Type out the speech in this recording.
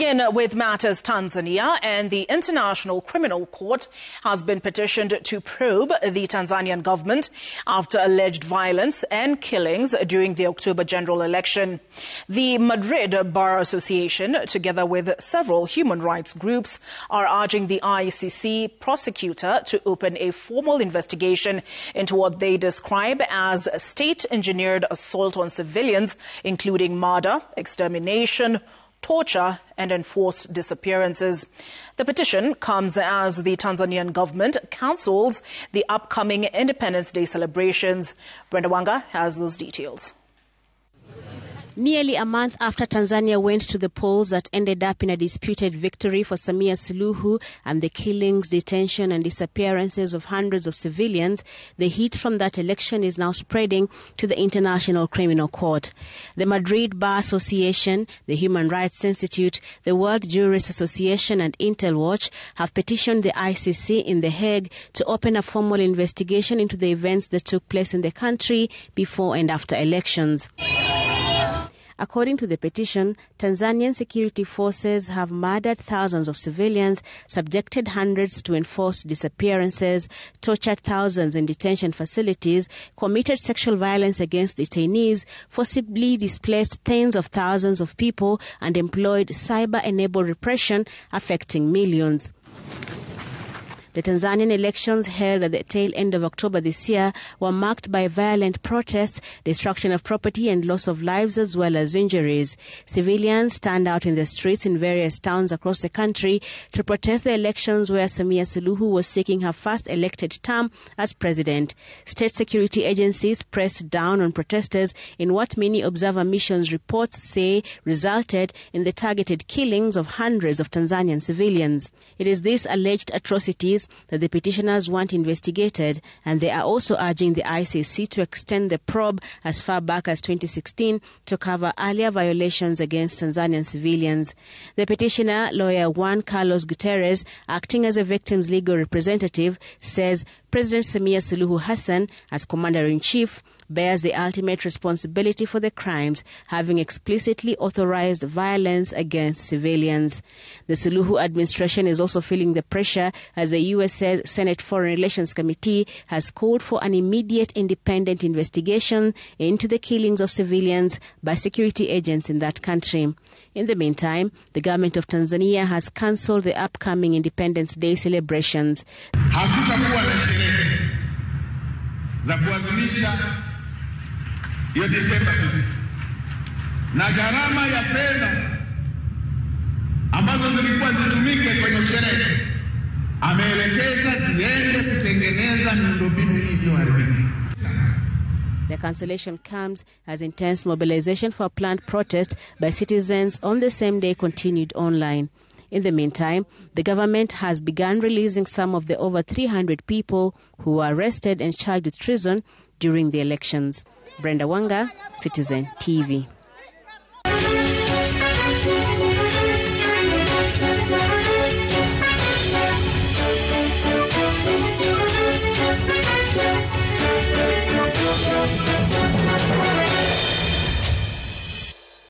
In with matters, Tanzania and the International Criminal Court has been petitioned to probe the Tanzanian government after alleged violence and killings during the October general election. The Madrid Bar Association, together with several human rights groups, are urging the ICC prosecutor to open a formal investigation into what they describe as state-engineered assault on civilians, including murder, extermination, torture and enforced disappearances. The petition comes as the Tanzanian government cancels the upcoming Independence Day celebrations. Brenda Wanga has those details. Nearly a month after Tanzania went to the polls that ended up in a disputed victory for Samia Suluhu and the killings, detention and disappearances of hundreds of civilians, the heat from that election is now spreading to the International Criminal Court. The Madrid Bar Association, the Human Rights Institute, the World Jurists Association and Intel Watch have petitioned the ICC in The Hague to open a formal investigation into the events that took place in the country before and after elections. According to the petition, Tanzanian security forces have murdered thousands of civilians, subjected hundreds to enforced disappearances, tortured thousands in detention facilities, committed sexual violence against detainees, forcibly displaced tens of thousands of people, and employed cyber-enabled repression affecting millions. The Tanzanian elections held at the tail end of October this year were marked by violent protests, destruction of property and loss of lives as well as injuries. Civilians turned out in the streets in various towns across the country to protest the elections where Samia Suluhu was seeking her first elected term as president. State security agencies pressed down on protesters in what many observer missions reports say resulted in the targeted killings of hundreds of Tanzanian civilians. It is these alleged atrocities that the petitioners want investigated, and they are also urging the ICC to extend the probe as far back as 2016 to cover earlier violations against Tanzanian civilians. The petitioner, lawyer Juan Carlos Guterres, acting as a victim's legal representative, says President Samia Suluhu Hassan, as commander-in-chief, bears the ultimate responsibility for the crimes, having explicitly authorized violence against civilians. The Suluhu administration is also feeling the pressure as the U.S. Senate Foreign Relations Committee has called for an immediate independent investigation into the killings of civilians by security agents in that country. In the meantime, the government of Tanzania has cancelled the upcoming Independence Day celebrations. Hakutakuwa na sherehe za kuadhimisha hiyo Desemba na gharama ya fedha ambazo zilikuwa zitumike kwenye sherehe ameelekeza ziende kutengeneza miundombinu hii iliyoharibika. The cancellation comes as intense mobilization for a planned protest by citizens on the same day continued online. In the meantime, the government has begun releasing some of the over 300 people who were arrested and charged with treason during the elections. Brenda Wanga, Citizen TV.